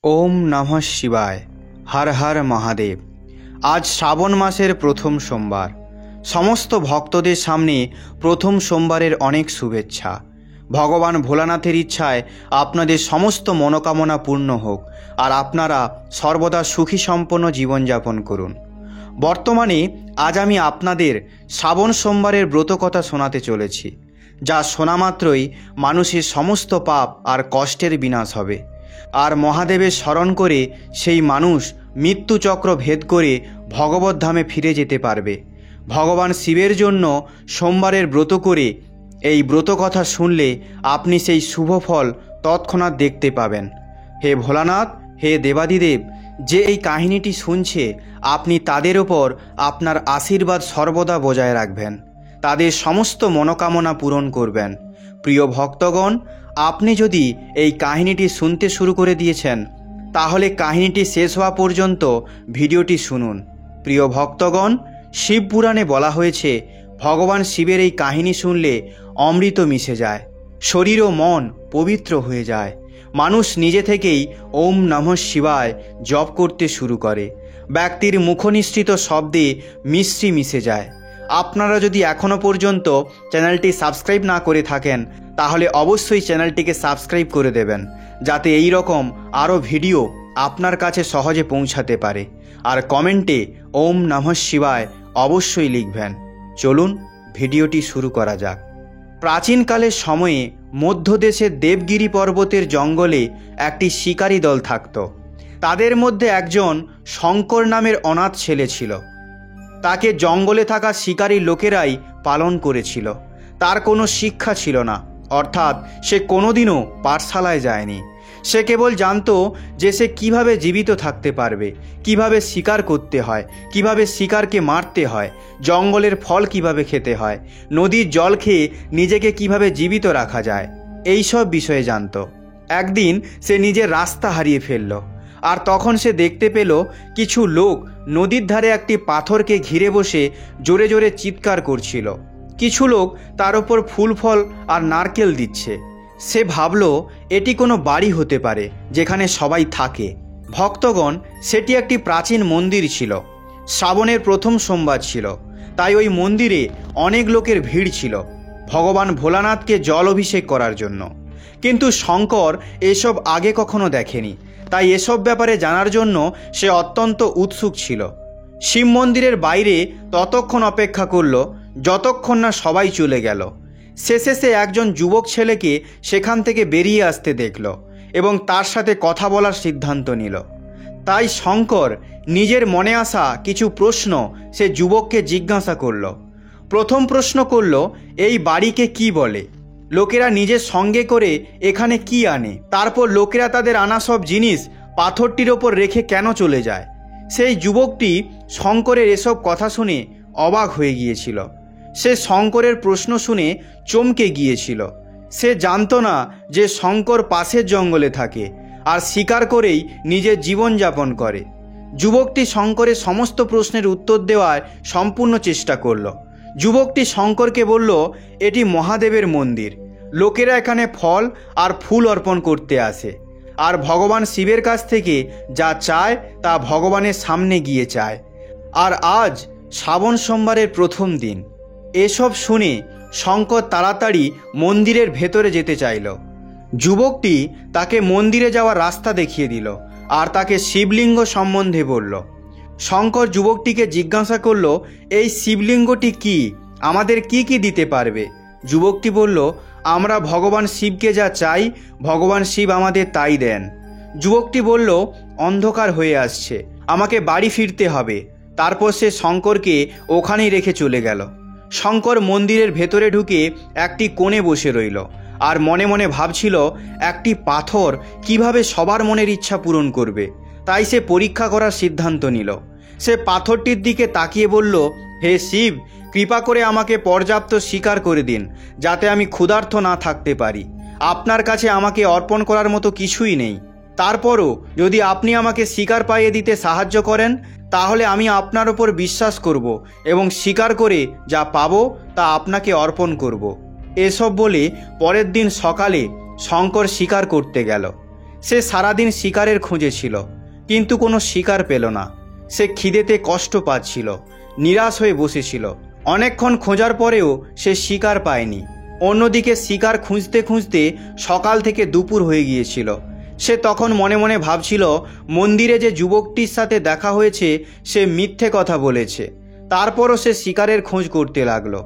ওম নমঃ শিবায়। হর হর মহাদেব। আজ শ্রাবণ মাসের প্রথম সোমবার। সমস্ত ভক্তদের সামনে প্রথম সোমবারের অনেক শুভেচ্ছা। ভগবান ভোলানাথের ইচ্ছায় আপনাদের সমস্ত মনোকামনা পূর্ণ হোক আর আপনারা সর্বদা সুখী সম্পন্ন জীবনযাপন করুন। বর্তমানে আজ আমি আপনাদের শ্রাবণ সোমবারের ব্রতকথা শোনাতে চলেছি, যা শোনা মাত্রই মানুষের সমস্ত পাপ আর কষ্টের বিনাশ হবে। আর মহাদেবের স্মরণ করে সেই মানুষ মৃত্যুচক্র ভেদ করে ভগবত ধামে ফিরে যেতে পারবে। ভগবান শিবের জন্য সোমবারের ব্রত করে এই ব্রতকথা শুনলে আপনি সেই শুভ ফল তৎক্ষণাৎ দেখতে পাবেন। হে ভোলানাথ, হে দেবাদিদেব, যে এই কাহিনীটি শুনছে আপনি তাদের ওপর আপনার আশীর্বাদ সর্বদা বজায় রাখবেন, তাদের সমস্ত মনোকামনা পূরণ করবেন। প্রিয় ভক্তগণ, আপনি যদি এই কাহিনীটি শুনতে শুরু করে দিয়েছেন তাহলে কাহিনীটি শেষ হওয়া পর্যন্ত ভিডিওটি শুনুন। প্রিয় ভক্তগণ, শিব পুরাণে বলা হয়েছে ভগবান শিবের এই কাহিনী শুনলে অমৃত মিশে যায়, শরীর ও মন পবিত্র হয়ে যায়। মানুষ নিজে থেকেই ওম নমঃ শিবায় জপ করতে শুরু করে। ব্যক্তির মুখনিসৃত শব্দে মিশ্রি মিশে যায়। আপনারা যদি এখনও পর্যন্ত চ্যানেলটি সাবস্ক্রাইব না করে থাকেন তাহলে অবশ্যই চ্যানেলটিকে সাবস্ক্রাইব করে দেবেন, যাতে এই রকম আরও ভিডিও আপনার কাছে সহজে পৌঁছাতে পারে। আর কমেন্টে ওম নমঃ শিবায় অবশ্যই লিখবেন। চলুন ভিডিওটি শুরু করা যাক। প্রাচীনকালের সময়ে মধ্যদেশের দেবগিরি পর্বতের জঙ্গলে একটি শিকারী দল থাকত। তাদের মধ্যে একজন শঙ্কর নামের অনাথ ছেলে ছিল। তাকে জঙ্গলে থাকা শিকারী লোকেরাই পালন করেছিল। তার কোনো শিক্ষা ছিল না, অর্থাৎ সে কোনোদিনও পাঠশালায় যায়নি। সে কেবল জানতো যে সে কিভাবে জীবিত থাকতে পারবে, কিভাবে শিকার করতে হয়, কিভাবে শিকারকে মারতে হয়, জঙ্গলের ফল কিভাবে খেতে হয়, নদীর জল খেয়ে নিজেকে কিভাবে জীবিত রাখা যায়, এই সব বিষয়ে জানতো। একদিন সে নিজের রাস্তা হারিয়ে ফেলল, আর তখন সে দেখতে পেল কিছু লোক নদীর ধারে একটি পাথরকে ঘিরে বসে জোরে জোরে চিৎকার করছিল। কিছু লোক তার ওপর ফুল ফল আর নারকেল দিচ্ছে। সে ভাবল এটি কোনো বাড়ি হতে পারে যেখানে সবাই থাকে। ভক্তগণ, সেটি একটি প্রাচীন মন্দির ছিল। শ্রাবণের প্রথম সোমবার ছিল, তাই ওই মন্দিরে অনেক লোকের ভিড় ছিল ভগবান ভোলানাথকে জল অভিষেক করার জন্য। কিন্তু শঙ্কর এসব আগে কখনো দেখেনি, তাই এসব ব্যাপারে জানার জন্য সে অত্যন্ত উৎসুক ছিল। শিব মন্দিরের বাইরে ততক্ষণ অপেক্ষা করল যতক্ষণ না সবাই চলে গেল। শেষে সে একজন যুবক ছেলেকে সেখান থেকে বেরিয়ে আসতে দেখল এবং তার সাথে কথা বলার সিদ্ধান্ত নিল। তাই শঙ্কর নিজের মনে আসা কিছু প্রশ্ন সে যুবককে জিজ্ঞাসা করল। প্রথম প্রশ্ন করল, এই বাড়িকে কি বলে? লোকেরা নিজের সঙ্গে করে এখানে কি আনে? তারপর লোকেরা তাদের আনা সব জিনিস পাথরটির ওপর রেখে কেন চলে যায়? সেই যুবকটি শঙ্করের এসব কথা শুনে অবাক হয়ে গিয়েছিল। সে শঙ্করের প্রশ্ন শুনে চমকে গিয়েছিল। সে জানতো না যে শঙ্কর পাশের জঙ্গলে থাকে আর শিকার করেই নিজের জীবনযাপন করে। যুবকটি শঙ্করের সমস্ত প্রশ্নের উত্তর দেওয়ার সম্পূর্ণ চেষ্টা করল। যুবকটি শঙ্করকে বলল, এটি মহাদেবের মন্দির। লোকেরা এখানে ফল আর ফুল অর্পণ করতে আসে, আর ভগবান শিবের কাছ থেকে যা চায় তা ভগবানের সামনে গিয়ে চায়। আর আজ শ্রাবণ সোমবারের প্রথম দিন। এসব শুনে শঙ্কর তাড়াতাড়ি মন্দিরের ভেতরে যেতে চাইল। যুবকটি তাকে মন্দিরে যাওয়ার রাস্তা দেখিয়ে দিল আর তাকে শিবলিঙ্গ সম্বন্ধে বলল। শঙ্কর যুবকটিকে জিজ্ঞাসা করল, এই শিবলিঙ্গটি কি? আমাদের কি কি দিতে পারবে? যুবকটি বলল, আমরা ভগবান শিবকে যা চাই ভগবান শিব আমাদের তাই দেন। যুবকটি বলল, অন্ধকার হয়ে আসছে, আমাকে বাড়ি ফিরতে হবে। তারপর সে শঙ্করকে ওখানেই রেখে চলে গেল। শঙ্কর মন্দিরের ভেতরে ঢুকে একটি কোণে বসে রইল আর মনে মনে ভাবছিল একটি পাথর কিভাবে সবার মনের ইচ্ছা পূরণ করবে। তাই সে পরীক্ষা করার সিদ্ধান্ত নিল। সে পাথরটির দিকে তাকিয়ে বলল, হে শিব, কৃপা করে আমাকে পর্যাপ্ত শিকার করে দিন যাতে আমি ক্ষুধার্ত না থাকতে পারি। আপনার কাছে আমাকে অর্পণ করার মতো কিছুই নেই। তারপরও যদি আপনি আমাকে শিকার পাইয়ে দিতে সাহায্য করেন তাহলে আমি আপনার ওপর বিশ্বাস করব এবং শিকার করে যা পাবো তা আপনাকে অর্পণ করব। এসব বলে পরের দিন সকালে শঙ্কর শিকার করতে গেল। সে সারাদিন শিকারের খোঁজে ছিল, কিন্তু কোনো শিকার পেল না। সে খিদেতে কষ্ট পাচ্ছিল, নিরাশ হয়ে বসেছিল। অনেকক্ষণ খোঁজার পরেও সে শিকার পায়নি। অন্যদিকে শিকার খুঁজতে খুঁজতে সকাল থেকে দুপুর হয়ে গিয়েছিল। সে তখন মনে মনে ভাবছিল, মন্দিরে যে যুবকটির সাথে দেখা হয়েছে সে মিথ্যে কথা বলেছে। তারপরও সে শিকারের খোঁজ করতে লাগলো।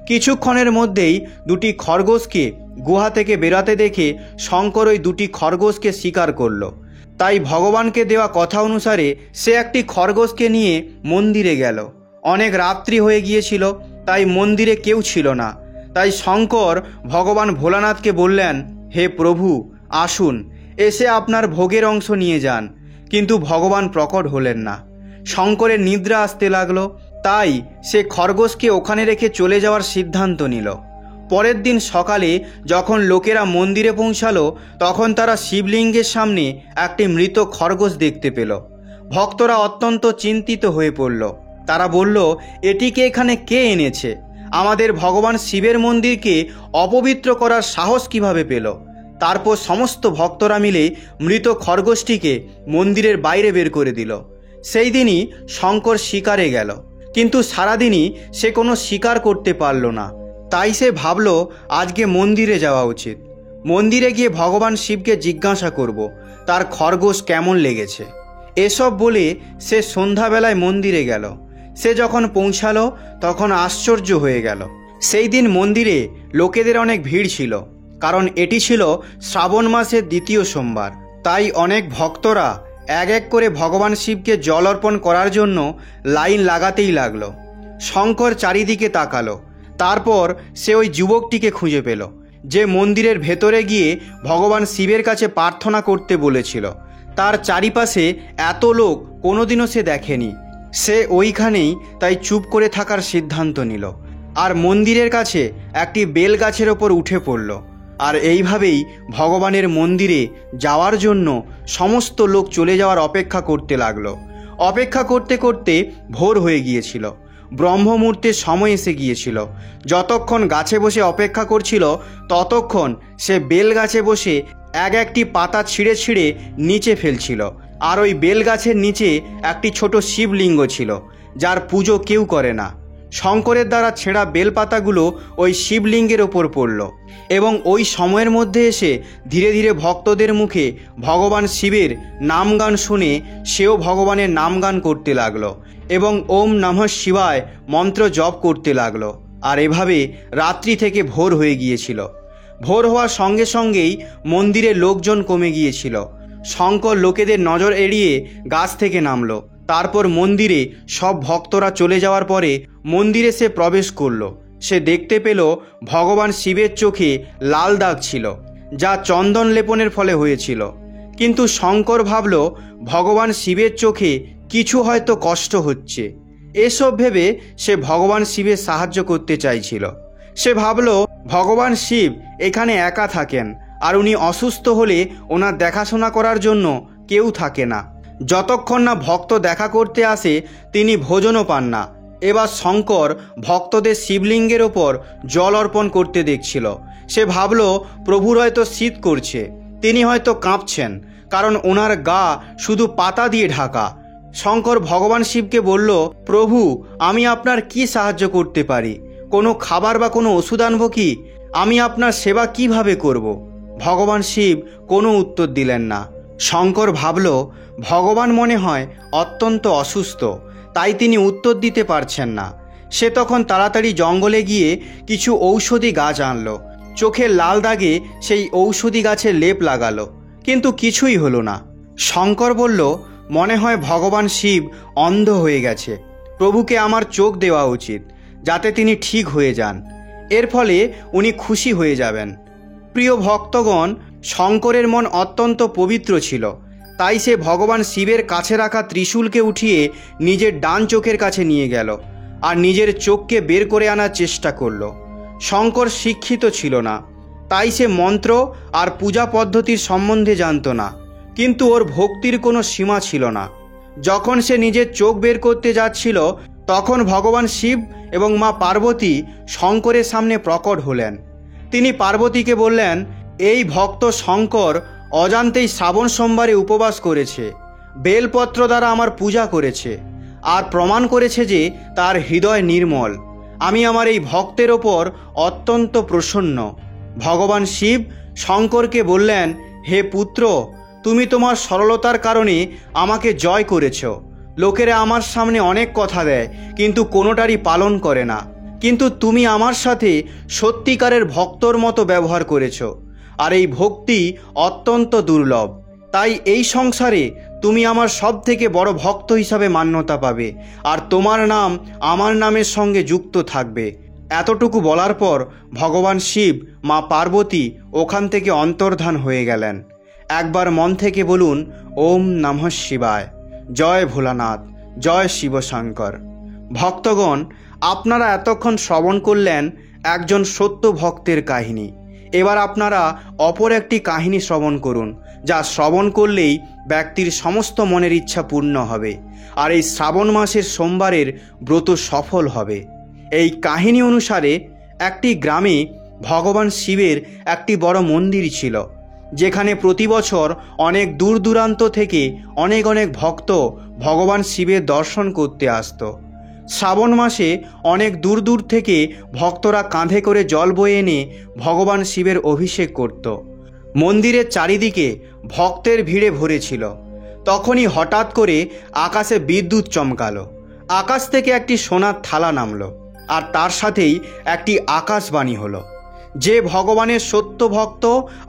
কিছুক্ষণের মধ্যেই দুটি খরগোশকে গুহা থেকে বেরাতে দেখে শঙ্কর ওই দুটি খরগোশকে শিকার করলো। তাই ভগবানকে দেওয়া কথা অনুসারে সে একটি খরগোশকে নিয়ে মন্দিরে গেল। অনেক রাত্রি হয়ে গিয়েছিল, তাই মন্দিরে কেউ ছিল না। তাই শঙ্কর ভগবান ভোলানাথকে বললেন, হে প্রভু, আসুন, এসে আপনার ভোগের অংশ নিয়ে যান। কিন্তু ভগবান প্রকট হলেন না। শঙ্করের নিদ্রা আসতে লাগলো, তাই সে খরগোশকে ওখানে রেখে চলে যাওয়ার সিদ্ধান্ত নিল। পরের দিন সকালে যখন লোকেরা মন্দিরে পৌঁছালো, তখন তারা শিবলিঙ্গের সামনে একটি মৃত খরগোশ দেখতে পেল। ভক্তরা অত্যন্ত চিন্তিত হয়ে পড়ল। তারা বলল, এটিকে এখানে কে এনেছে? আমাদের ভগবান শিবের মন্দিরকে অপবিত্র করার সাহস কিভাবে পেল? তারপর সমস্ত ভক্তরা মিলে মৃত খরগোশটিকে মন্দিরের বাইরে বের করে দিল। সেই দিনই শঙ্কর শিকারে গেল, কিন্তু সারাদিনই সে কোনো শিকার করতে পারল না। তাই সে ভাবল, আজকে মন্দিরে যাওয়া উচিত। মন্দিরে গিয়ে ভগবান শিবকে জিজ্ঞাসা করব তার খরগোশ কেমন লেগেছে। এসব বলে সে সন্ধ্যাবেলায় মন্দিরে গেল। সে যখন পৌঁছালো তখন আশ্চর্য হয়ে গেল। সেই দিন মন্দিরে লোকেদের অনেক ভিড় ছিল, কারণ এটি ছিল শ্রাবণ মাসের দ্বিতীয় সোমবার। তাই অনেক ভক্তরা এক এক করে ভগবান শিবকে জল অর্পণ করার জন্য লাইন লাগাতেই লাগলো। শঙ্কর চারিদিকে তাকালো। তারপর সে ওই যুবকটিকে খুঁজে পেল, যে মন্দিরের ভেতরে গিয়ে ভগবান শিবের কাছে প্রার্থনা করতে বলেছিল। তার চারিপাশে এত লোক কোনোদিনও সে দেখেনি। সে ওইখানেই তাই চুপ করে থাকার সিদ্ধান্ত নিল, আর মন্দিরের কাছে একটি বেল গাছের ওপর উঠে পড়ল। আর এইভাবেই ভগবানের মন্দিরে যাওয়ার জন্য সমস্ত লোক চলে যাওয়ার অপেক্ষা করতে লাগলো। অপেক্ষা করতে করতে ভোর হয়ে গিয়েছিল। ব্রহ্ম মুহূর্তের সময় এসে গিয়েছিল। যতক্ষণ গাছে বসে অপেক্ষা করছিল, ততক্ষণ সে বেল গাছে বসে এক একটি পাতা ছিঁড়ে ছিঁড়ে নিচে ফেলছিল। আর ওই বেল গাছের নিচে একটি ছোট শিবলিঙ্গ ছিল, যার পুজো কেউ করে না। শঙ্করের দ্বারা ছেঁড়া বেলপাতাগুলো ওই শিবলিঙ্গের ওপর পড়ল, এবং ওই সময়ের মধ্যে এসে ধীরে ধীরে ভক্তদের মুখে ভগবান শিবের নামগান শুনে সেও ভগবানের নামগান করতে লাগলো এবং ওম নমঃ শিবায় মন্ত্র জপ করতে লাগলো। আর এভাবে রাত্রি থেকে ভোর হয়ে গিয়েছিল। ভোর হওয়ার সঙ্গে সঙ্গেই মন্দিরে লোকজন কমে গিয়েছিল। শঙ্কর লোকেদের নজর এড়িয়ে গাছ থেকে নামলো। তারপর মন্দিরে সব ভক্তরা চলে যাওয়ার পরে মন্দিরে সে প্রবেশ করলো। সে দেখতে পেল ভগবান শিবের চোখে লাল দাগ ছিল, যা চন্দন লেপনের ফলে হয়েছিল। কিন্তু শঙ্কর ভাবল, ভগবান শিবের চোখে কিছু হয়তো কষ্ট হচ্ছে। এসব ভেবে সে ভগবান শিবের সাহায্য করতে চাইছিল। সে ভাবল, ভগবান শিব এখানে একা থাকেন, আর উনি অসুস্থ হলে ওনার দেখাশোনা করার জন্য কেউ থাকে না। যতক্ষণ না ভক্ত দেখা করতে আসে তিনি ভোজনও পান না। এবার শঙ্কর ভক্তদের শিবলিঙ্গের ওপর জল অর্পণ করতে দেখছিল। সে ভাবল, প্রভুর হয়তো শীত করছে, তিনি হয়তো কাঁপছেন, কারণ ওনার গা শুধু পাতা দিয়ে ঢাকা। শঙ্কর ভগবান শিবকে বলল, প্রভু, আমি আপনার কি সাহায্য করতে পারি? কোনো খাবার বা কোনো ওষুধ আনবো কি? আমি আপনার সেবা কিভাবে করব? ভগবান শিব কোনো উত্তর দিলেন না। শঙ্কর ভাবল, ভগবান মনে হয় অত্যন্ত অসুস্থ, তাই তিনি উত্তর দিতে পারছেন না। সে তখন তাড়াতাড়ি জঙ্গলে গিয়ে কিছু ঔষধি গাছ আনলো। চোখের লাল দাগে সেই ঔষধি গাছের লেপ লাগালো, কিন্তু কিছুই হলো না। শঙ্কর বলল, মনে হয় ভগবান শিব অন্ধ হয়ে গেছে। প্রভুকে আমার চোখ দেওয়া উচিত, যাতে তিনি ঠিক হয়ে যান। এর ফলে উনি খুশি হয়ে যাবেন। প্রিয় ভক্তগণ, শঙ্করের মন অত্যন্ত পবিত্র ছিল। তাই সে ভগবান শিবের কাছে রাখা ত্রিশূলকে উঠিয়ে নিজের ডান চোখের কাছে নিয়ে গেল আর নিজের চোখকে বের করে আনার চেষ্টা করল। শঙ্কর শিক্ষিত ছিল না, তাই সে মন্ত্র আর পূজা পদ্ধতির সম্বন্ধে জানত না, কিন্তু ওর ভক্তির কোনো সীমা ছিল না। যখন সে নিজের চোখ বের করতে যাচ্ছিল, তখন ভগবান শিব এবং মা পার্বতী শঙ্করের সামনে প্রকট হলেন। তিনি পার্বতীকে বললেন, এই ভক্ত শঙ্কর অজান্তেই শ্রাবণ সোমবারে উপবাস করেছে, বেলপত্র দ্বারা আমার পূজা করেছে, আর প্রমাণ করেছে যে তার হৃদয় নির্মল। আমি আমার এই ভক্তের ওপর অত্যন্ত প্রসন্ন। ভগবান শিব শঙ্করকে বললেন, হে পুত্র, তুমি তোমার সরলতার কারণে আমাকে জয় করেছ। লোকেরা আমার সামনে অনেক কথা দেয়, কিন্তু কোনোটারই পালন করে না। কিন্তু তুমি আমার সাথে সত্যিকারের ভক্তর মতো ব্যবহার করেছ, আর এই ভক্তি অত্যন্ত দুর্লভ। তাই এই সংসারে তুমি আমার সব থেকে বড় ভক্ত হিসাবে মান্যতা পাবে, আর তোমার নাম আমার নামের সঙ্গে যুক্ত থাকবে। এতটুকু বলার পর ভগবান শিব মা পার্বতী ওখান থেকে অন্তর্ধান হয়ে গেলেন। একবার মন থেকে বলুন, ওম নমঃ শিবায়, জয় ভোলানাথ, জয় শিবশঙ্কর। ভক্তগণ, আপনারা এতক্ষণ শ্রবণ করলেন একজন সত্য ভক্তের কাহিনী। এবার আপনারা অপর একটি কাহিনী শ্রবণ করুন, যা শ্রবণ করলেই ব্যক্তির সমস্ত মনের ইচ্ছা পূর্ণ হবে, আর এই শ্রাবণ মাসের সোমবারের ব্রত সফল হবে। এই কাহিনী অনুসারে একটি গ্রামে ভগবান শিবের একটি বড় মন্দির ছিল, যেখানে প্রতি বছর অনেক দূর দূরান্ত থেকে অনেক অনেক ভক্ত ভগবান শিবের দর্শন করতে আসত। শ্রাবণ মাসে অনেক দূর দূর থেকে ভক্তরা কাঁধে করে জল বয়ে এনে ভগবান শিবের অভিষেক করত। মন্দিরের চারিদিকে ভক্তের ভিড়ে ভরেছিল। তখনই হঠাৎ করে আকাশে বিদ্যুৎ চমকালো। আকাশ থেকে একটি সোনার থালা নামলো, আর তার সাথেই একটি আকাশবাণী হলো, যে ভগবানের সত্য ভক্ত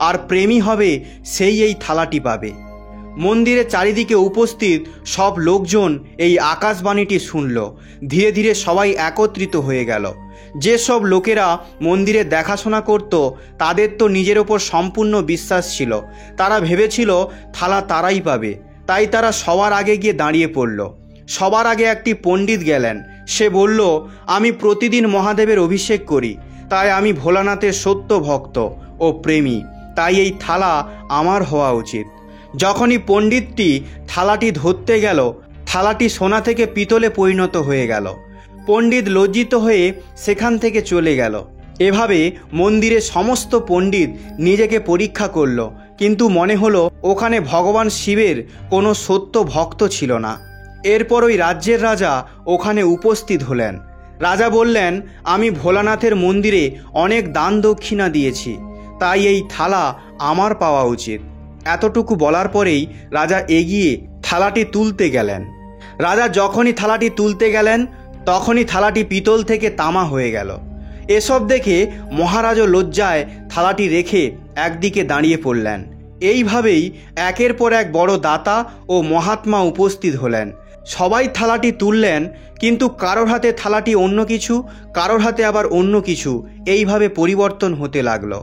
আর প্রেমী হবে সেই এই থালাটি পাবে। মন্দিরের চারিদিকে উপস্থিত সব লোকজন এই আকাশবাণীটি শুনল। ধীরে ধীরে সবাই একত্রিত হয়ে গেল। যেসব লোকেরা মন্দিরে দেখাশোনা করত, তাদের তো নিজের ওপর সম্পূর্ণ বিশ্বাস ছিল। তারা ভেবেছিল থালা তারাই পাবে, তাই তারা সবার আগে গিয়ে দাঁড়িয়ে পড়ল। সবার আগে একটি পণ্ডিত গেলেন। সে বলল, আমি প্রতিদিন মহাদেবের অভিষেক করি, তাই আমি ভোলানাথের সত্য ভক্ত ও প্রেমী, তাই এই থালা আমার হওয়া উচিত। যখনই পণ্ডিতটি থালাটি ধরতে গেল, থালাটি সোনা থেকে পিতলে পরিণত হয়ে গেল। পণ্ডিত লজ্জিত হয়ে সেখান থেকে চলে গেল। এভাবে মন্দিরে সমস্ত পণ্ডিত নিজেকে পরীক্ষা করল, কিন্তু মনে হলো ওখানে ভগবান শিবের কোনো সত্য ভক্ত ছিল না। এরপর ওই রাজ্যের রাজা ওখানে উপস্থিত হলেন। রাজা বললেন, আমি ভোলানাথের মন্দিরে অনেক দান দক্ষিণা দিয়েছি, তাই এই থালা আমার পাওয়া উচিত। এতটুকু বলার পরেই রাজা এগিয়ে থালাটি তুলতে গেলেন। রাজা যখনই থালাটি তুলতে গেলেন, তখনই থালাটি পিতল থেকে তামা হয়ে গেল। এসব দেখে মহারাজও লজ্জায় থালাটি রেখে একদিকে দাঁড়িয়ে পড়লেন। এইভাবেই একের পর এক বড় দাতা ও মহাত্মা উপস্থিত হলেন। সবাই থালাটি তুললেন, কিন্তু কারোর হাতে থালাটি অন্য কিছু, কারোর হাতে আবার অন্য কিছু, এইভাবে পরিবর্তন হতে লাগলো।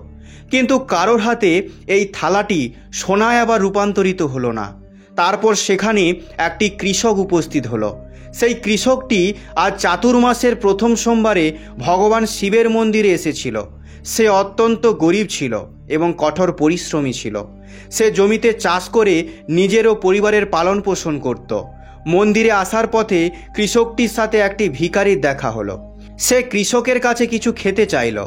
কিন্তু কারোর হাতে এই থালাটি সোনায় আবার রূপান্তরিত হলো না। তারপর সেখানে একটি কৃষক উপস্থিত হলো। সেই কৃষকটি আজ চাতুর্মাসের প্রথম সোমবারে ভগবান শিবের মন্দিরে এসেছিল। সে অত্যন্ত গরিব ছিল এবং কঠোর পরিশ্রমী ছিল। সে জমিতে চাষ করে নিজের ও পরিবারের পালন পোষণ করত। মন্দিরে আসার পথে কৃষকটির সাথে একটি ভিখারির দেখা হলো। সে কৃষকের কাছে কিছু খেতে চাইল।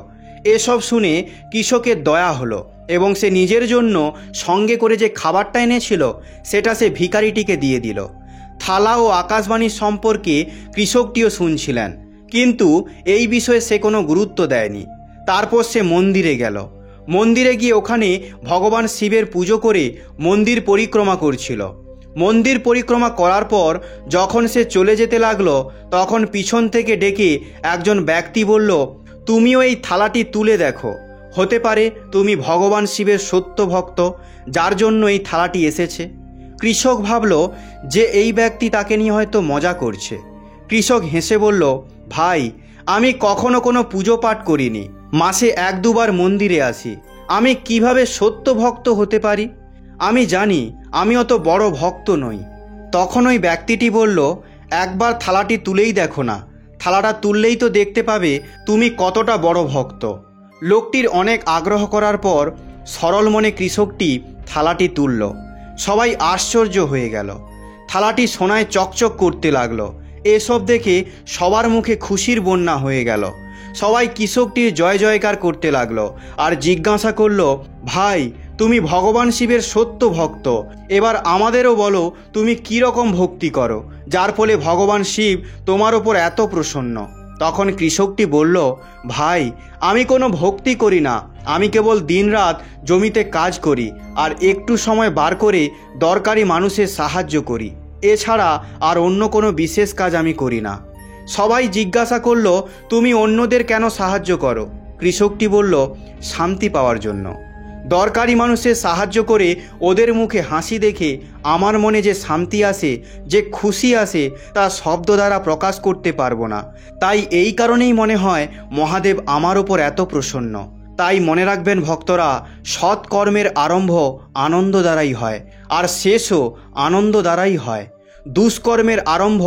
এসব শুনে কৃষকের দয়া হলো এবং সে নিজের জন্য সঙ্গে করে যে খাবারটা এনেছিল সেটা সে ভিখারিটিকে দিয়ে দিল। থালা ও আকাশবাণীর সম্পর্কে কৃষকটিও শুনছিলেন, কিন্তু এই বিষয়ে সে কোনো গুরুত্ব দেয়নি। তারপর সে মন্দিরে গেল। মন্দিরে গিয়ে ওখানে ভগবান শিবের পুজো করে মন্দির পরিক্রমা করছিল। মন্দির পরিক্রমা করার পর যখন সে চলে যেতে লাগলো, তখন পিছন থেকে ডেকে একজন ব্যক্তি বলল, তুমিও এই থালাটি তুলে দেখো, হতে পারে তুমি ভগবান শিবের সত্য ভক্ত, যার জন্য এই থালাটি এসেছে। কৃষক ভাবল যে এই ব্যক্তি তাকে নিয়ে হয়তো মজা করছে। কৃষক হেসে বলল, ভাই, আমি কখনো কোনো পুজো পাঠ করিনি, মাসে 1-2 বার মন্দিরে আসি, আমি কিভাবে সত্য ভক্ত হতে পারি? আমি জানি আমি অত বড় ভক্ত নই। তখন ওই ব্যক্তিটি বলল, একবার থালাটি তুলেই দেখো না, থালাটা তুললেই তো দেখতে পাবে তুমি কতটা বড় ভক্ত। লোকটির অনেক আগ্রহ করার পর সরল মনে কৃষকটি থালাটি তুলল। সবাই আশ্চর্য হয়ে গেল। থালাটি সোনায় চকচক করতে লাগলো। এসব দেখে সবার মুখে খুশির বন্যা হয়ে গেল। সবাই কৃষকটির জয় জয়কার করতে লাগলো আর জিজ্ঞাসা করলো, ভাই, তুমি ভগবান শিবের সত্য ভক্ত, এবার আমাদেরও বলো তুমি কী রকম ভক্তি করো যার ফলে ভগবান শিব তোমার ওপর এত প্রসন্ন। তখন কৃষকটি বলল, ভাই আমি কোনো ভক্তি করি না, আমি কেবল দিনরাত জমিতে কাজ করি আর একটু সময় বার করে দরকারি মানুষের সাহায্য করি, এছাড়া আর অন্য কোনো বিশেষ কাজ আমি করি না। সবাই জিজ্ঞাসা করলো, তুমি অন্যদের কেন সাহায্য করো? কৃষকটি বলল, শান্তি পাওয়ার জন্য। দরকারি মানুষের সাহায্য করে ওদের মুখে হাসি দেখে আমার মনে যে শান্তি আসে, যে খুশি আসে, তা শব্দ দ্বারা প্রকাশ করতে পারবো না। তাই এই কারণেই মনে হয় মহাদেব আমার ওপর এত প্রসন্ন। তাই মনে রাখবেন ভক্তরা, সৎ কর্মের আরম্ভ আনন্দ দ্বারাই হয় আর শেষও আনন্দ দ্বারাই হয়। দুষ্কর্মের আরম্ভ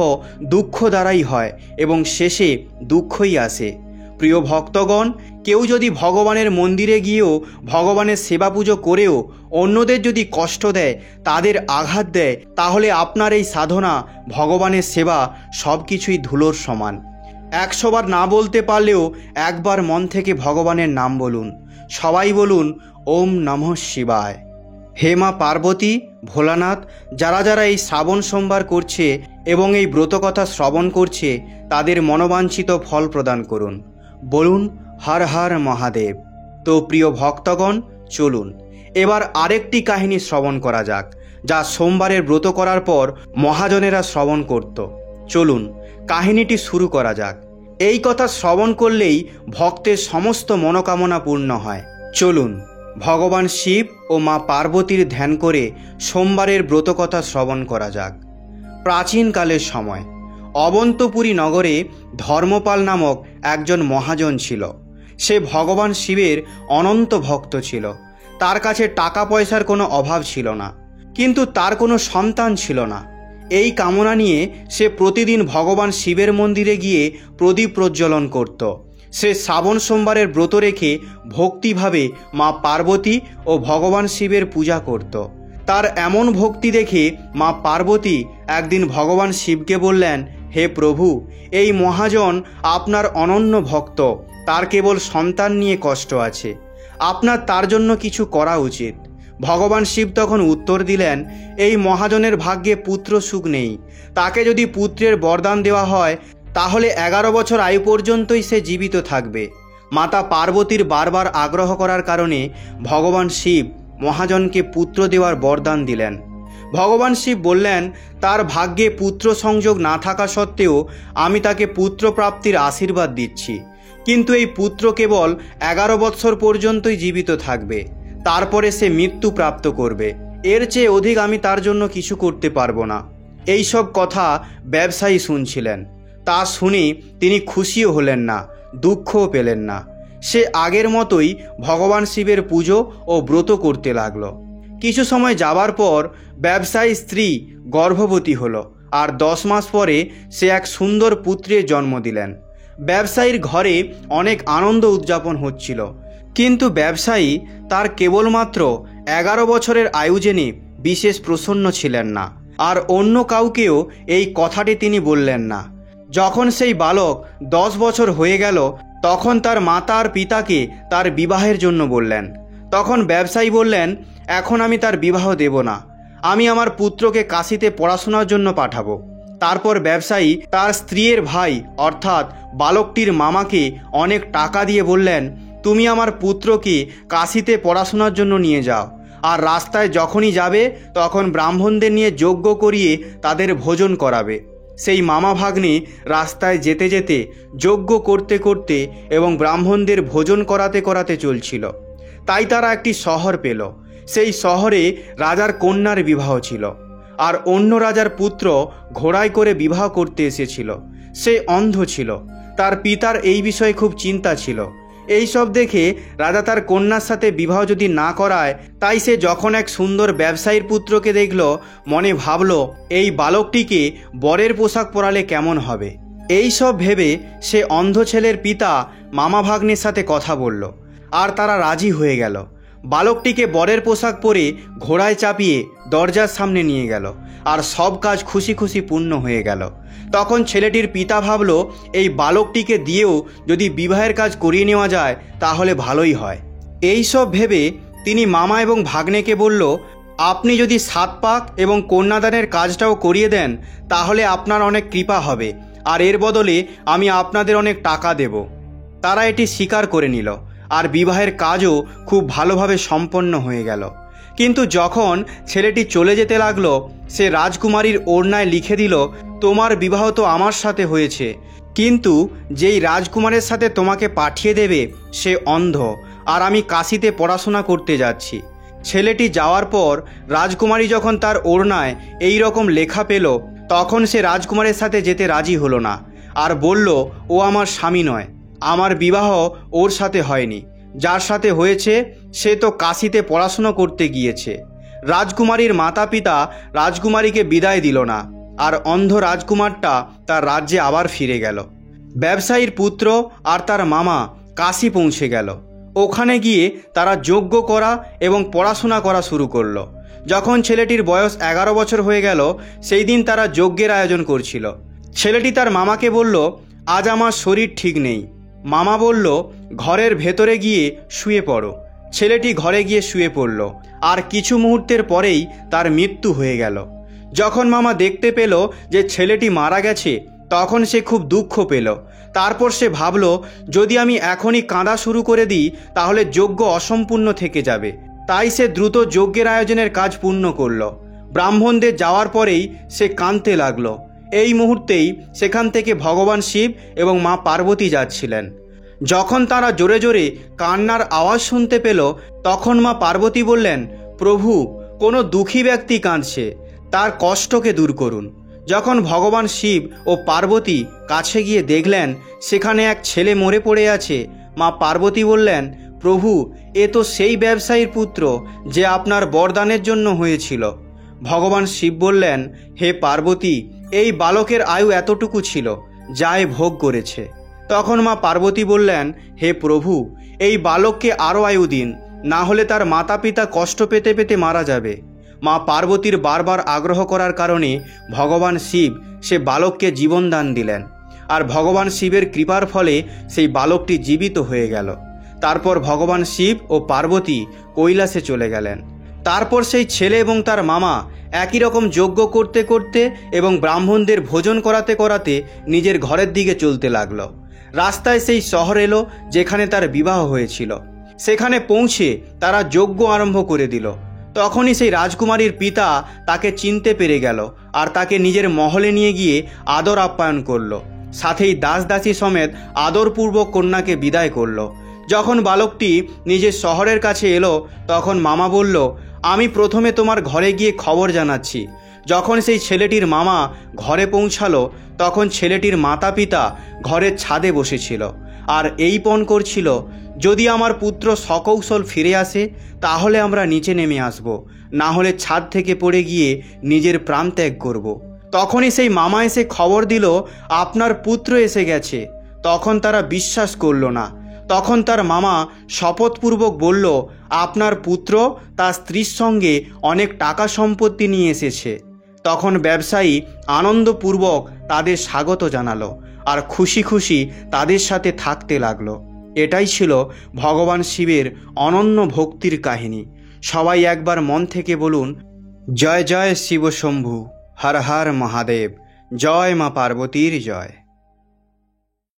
দুঃখ দ্বারাই হয় এবং শেষে দুঃখই আসে। প্রিয় ভক্তগণ, কেউ যদি ভগবানের মন্দিরে গিয়েও ভগবানের সেবা পুজো করেও অন্যদের যদি কষ্ট দেয়, তাদের আঘাত দেয়, তাহলে আপনার এই সাধনা, ভগবানের সেবা সব কিছুই ধুলোর সমান। 100 বার না বলতে পারলেও একবার মন থেকে ভগবানের নাম বলুন। সবাই বলুন, ওম নমঃ শিবায়। হে মা পার্বতী, ভোলানাথ, যারা যারা এই শ্রাবণ সোমবার করছে এবং এই ব্রতকথা শ্রবণ করছে, তাদের মনোবাঞ্ছিত ফল প্রদান করুন। বলুন হর হর মহাদেব। তো প্রিয় ভক্তগণ, চলুন এবার আরেকটি কাহিনী শ্রবণ করা যাক, যা সোমবারের ব্রত করার পর মহাজনেরা শ্রবণ করত। চলুন কাহিনীটি শুরু করা যাক। এই কথা শ্রবণ করলেই ভক্তের সমস্ত মনোকামনা পূর্ণ হয়। চলুন ভগবান শিব ও মা পার্বতীর ধ্যান করে সোমবারের ব্রতকথা শ্রবণ করা যাক। প্রাচীনকালের সময় অবন্তপুরী নগরে ধর্মপাল নামক একজন মহাজন ছিল। সে ভগবান শিবের অনন্ত ভক্ত ছিল। তার কাছে টাকা পয়সার কোনো অভাব ছিল না, কিন্তু তার কোনো সন্তান ছিল না। এই কামনা নিয়ে সে প্রতিদিন ভগবান শিবের মন্দিরে গিয়ে প্রদীপ প্রজ্বলন করত। সে শ্রাবণ সোমবারের ব্রত রেখে ভক্তিভাবে মা পার্বতী ও ভগবান শিবের পূজা করত। তার এমন ভক্তি দেখে মা পার্বতী একদিন ভগবান শিবকে বললেন, হে প্রভু, এই মহাজন আপনার অনন্য ভক্ত, তার কেবল সন্তান নিয়ে কষ্ট আছে, আপনার তার জন্য কিছু করা উচিত। ভগবান শিব তখন উত্তর দিলেন, এই মহাজনের ভাগ্যে পুত্র সুখ নেই। তাকে যদি পুত্রের বরদান দেওয়া হয় তাহলে 11 বছর আয়ু পর্যন্তই সে জীবিত থাকবে। মাতা পার্বতীর বারবার আগ্রহ করার কারণে ভগবান শিব মহাজনকে পুত্র দেওয়ার বরদান দিলেন। ভগবান শিব বললেন, তার ভাগ্যে পুত্র সংযোগ না থাকা সত্ত্বেও আমি তাকে পুত্র প্রাপ্তির আশীর্বাদ দিচ্ছি, কিন্তু এই পুত্র কেবল 11 বৎসর পর্যন্তই জীবিত থাকবে, তারপরে সে মৃত্যু প্রাপ্ত করবে। এর চেয়ে অধিক আমি তার জন্য কিছু করতে পারবো না। এই সব কথা ব্যবসায়ী শুনছিলেন। তা শুনে তিনি খুশিও হলেন না, দুঃখও পেলেন না। সে আগের মতোই ভগবান শিবের পুজো ও ব্রত করতে লাগলো। কিছু সময় যাবার পর ব্যবসায়ী স্ত্রী গর্ভবতী হলো আর 10 মাস পরে সে এক সুন্দর পুত্রের জন্ম দিলেন। ব্যবসায়ীর ঘরে অনেক আনন্দ উদযাপন হচ্ছিল, কিন্তু ব্যবসায়ী তার কেবলমাত্র 11 বছরের আয়ু জেনে বিশেষ প্রসন্ন ছিলেন না, আর অন্য কাউকেও এই কথাটি তিনি বললেন না। যখন সেই বালক 10 বছর হয়ে গেল, তখন তার মাতা আর পিতাকে তার বিবাহের জন্য বললেন। তখন ব্যবসায়ী বললেন, এখন আমি তার বিবাহ দেব না, আমি আমার পুত্রকে কাশীতে পড়াশোনার জন্য পাঠাবো। তারপর ব্যবসায়ী তার স্ত্রীর ভাই অর্থাৎ বালকটির মামাকে অনেক টাকা দিয়ে বললেন, তুমি আমার পুত্রকে কাশীতে পড়াশোনার জন্য নিয়ে যাও, আর রাস্তায় যখনই যাবে তখন ব্রাহ্মণদের নিয়ে যজ্ঞ করিয়ে তাদের ভোজন করাবে। সেই মামা ভাগ্নে রাস্তায় যেতে যেতে যজ্ঞ করতে করতে এবং ব্রাহ্মণদের ভোজন করাতে করাতে চলছিল। তাই তারা একটি শহর পেল। সেই শহরে রাজার কন্যার বিবাহ ছিল, আর অন্য রাজার পুত্র ঘোড়ায় করে বিবাহ করতে এসেছিল। সে অন্ধ ছিল। তার পিতার এই বিষয়ে খুব চিন্তা ছিল। এই সব দেখে রাজা তার কন্যার সাথে বিবাহ যদি না করায়, তাই সে যখন এক সুন্দর ব্যবসায়ীর পুত্রকে দেখল, মনে ভাবল এই বালকটিকে বরের পোশাক পরালে কেমন হবে। এই সব ভেবে সে অন্ধ ছেলের পিতা মামা ভাগ্নের সাথে কথা বলল, আর তারা রাজি হয়ে গেল। বালকটিকে বরের পোশাক পরে ঘোড়ায় চাপিয়ে দরজার সামনে নিয়ে গেল, আর সব কাজ খুশি খুশি পূর্ণ হয়ে গেল। তখন ছেলেটির পিতা ভাবল, এই বালকটিকে দিয়েও যদি বিবাহের কাজ করিয়ে নেওয়া যায় তাহলে ভালোই হয়। এই সব ভেবে তিনি মামা এবং ভাগ্নেকে বলল, আপনি যদি 7 পাক এবং কন্যাদানের কাজটাও করিয়ে দেন তাহলে আপনার অনেক কৃপা হবে, আর এর বদলে আমি আপনাদের অনেক টাকা দেব। তারা এটি স্বীকার করে নিল, আর বিবাহের কাজও খুব ভালোভাবে সম্পন্ন হয়ে গেল। কিন্তু যখন ছেলেটি চলে যেতে লাগলো, সে রাজকুমারীর ওড়নায় লিখে দিল, তোমার বিবাহ তো আমার সাথে হয়েছে, কিন্তু যেই রাজকুমারের সাথে তোমাকে পাঠিয়ে দেবে সে অন্ধ, আর আমি কাশীতে পড়াশোনা করতে যাচ্ছি। ছেলেটি যাওয়ার পর রাজকুমারী যখন তার ওড়নায় এই রকম লেখা পেল, তখন সে রাজকুমারের সাথে যেতে রাজি হলো না, আর বলল, ও আমার স্বামী নয়, আমার বিবাহ ওর সাথে হয়নি, যার সাথে হয়েছে সে তো কাশীতে পড়াশোনা করতে গিয়েছে। রাজকুমারীর মাতা পিতা রাজকুমারীকে বিদায় দিল না, আর অন্ধ রাজকুমারটা তার রাজ্যে আবার ফিরে গেল। ব্যবসায়ীর পুত্র আর তার মামা কাশী পৌঁছে গেল। ওখানে গিয়ে তারা যজ্ঞ করা এবং পড়াশোনা করা শুরু করলো। যখন ছেলেটির বয়স 11 বছর হয়ে গেল, সেই দিন তারা যজ্ঞের আয়োজন করছিল। ছেলেটি তার মামাকে বলল, আজ আমার শরীর ঠিক নেই। মামা বলল, ঘরের ভেতরে গিয়ে শুয়ে পড়ো। ছেলেটি ঘরে গিয়ে শুয়ে পড়ল, আর কিছু মুহূর্তের পরেই তার মৃত্যু হয়ে গেল। যখন মামা দেখতে পেল যে ছেলেটি মারা গেছে, তখন সে খুব দুঃখ পেল। তারপর সে ভাবল, যদি আমি এখনই কাঁদা শুরু করে দিই তাহলে যজ্ঞ অসম্পূর্ণ থেকে যাবে। তাই সে দ্রুত যজ্ঞের আয়োজনের কাজ পূর্ণ করল। ব্রাহ্মণদের যাওয়ার পরেই সে কাঁদতে লাগলো। এই মুহূর্তেই সেখান থেকে ভগবান শিব এবং মা পার্বতী যাচ্ছিলেন। যখন তারা জোরে জোরে কান্নার আওয়াজ শুনতে পেল, তখন মা পার্বতী বললেন, প্রভু, কোনো দুঃখী ব্যক্তি কাঁদছে, তার কষ্টকে দূর করুন। যখন ভগবান শিব ও পার্বতী কাছে গিয়ে দেখলেন সেখানে এক ছেলে মরে পড়ে আছে, মা পার্বতী বললেন, প্রভু, এ তো সেই ব্যবসায়ীর পুত্র যে আপনার বরদানের জন্য হয়েছিল। ভগবান শিব বললেন, হে পার্বতী, এই বালকের আয়ু এতটুকু ছিল, যা এ ভোগ করেছে। তখন মা পার্বতী বললেন, হে প্রভু, এই বালককে আরও আয়ু দিন, না হলে তার মাতা পিতা কষ্ট পেতে পেতে মারা যাবে। মা পার্বতীর বারবার আগ্রহ করার কারণে ভগবান শিব সে বালককে জীবন দান দিলেন, আর ভগবান শিবের কৃপার ফলে সেই বালকটি জীবিত হয়ে গেল। তারপর ভগবান শিব ও পার্বতী কৈলাসে চলে গেলেন। তারপর সেই ছেলে এবং তার মামা একই রকম যজ্ঞ করতে করতে এবং ব্রাহ্মণদের ভোজন করাতে করাতে নিজের ঘরের দিকে চলতে লাগলো। রাস্তায় সেই শহর এলো যেখানে তার বিবাহ হয়েছিল। সেখানে পৌঁছে তারা যজ্ঞ আরম্ভ করে দিল। তখনই সেই রাজকুমারীর পিতা তাকে চিনতে পেরে গেল, আর তাকে নিজের মহলে নিয়ে গিয়ে আদর আপ্যায়ন করল। সাথেই দাস দাসী সমেত আদরপূর্বক কন্যাকে বিদায় করল। যখন বালকটি নিজের শহরের কাছে এলো, তখন মামা বলল, আমি প্রথমে তোমার ঘরে গিয়ে খবর জানাচ্ছি। যখন সেই ছেলেটির মামা ঘরে পৌঁছালো, তখন ছেলেটির মাতা পিতা ঘরের ছাদে বসেছিল আর এই পণ করছিল, যদি আমার পুত্র সকৌশল ফিরে আসে তাহলে আমরা নিচে নেমে আসব, না হলে ছাদ থেকে পড়ে গিয়ে নিজের প্রাণ ত্যাগ করব। তখনই সেই মামা এসে খবর দিল, আপনার পুত্র এসে গেছে। তখন তারা বিশ্বাস করল না। তখন তার মামা শপথপূর্বক বলল, আপনার পুত্র তার স্ত্রীর সঙ্গে অনেক টাকা সম্পত্তি নিয়ে এসেছে। তখন ব্যবসায়ী আনন্দপূর্বক তাদের স্বাগত জানালো আর খুশি খুশি তাদের সাথে থাকতে লাগলো। এটাই ছিল ভগবান শিবের অনন্য ভক্তির কাহিনী। সবাই একবার মন থেকে বলুন, জয় জয় শিব শম্ভু, হর হর মহাদেব, জয় মা পার্বতীর জয়।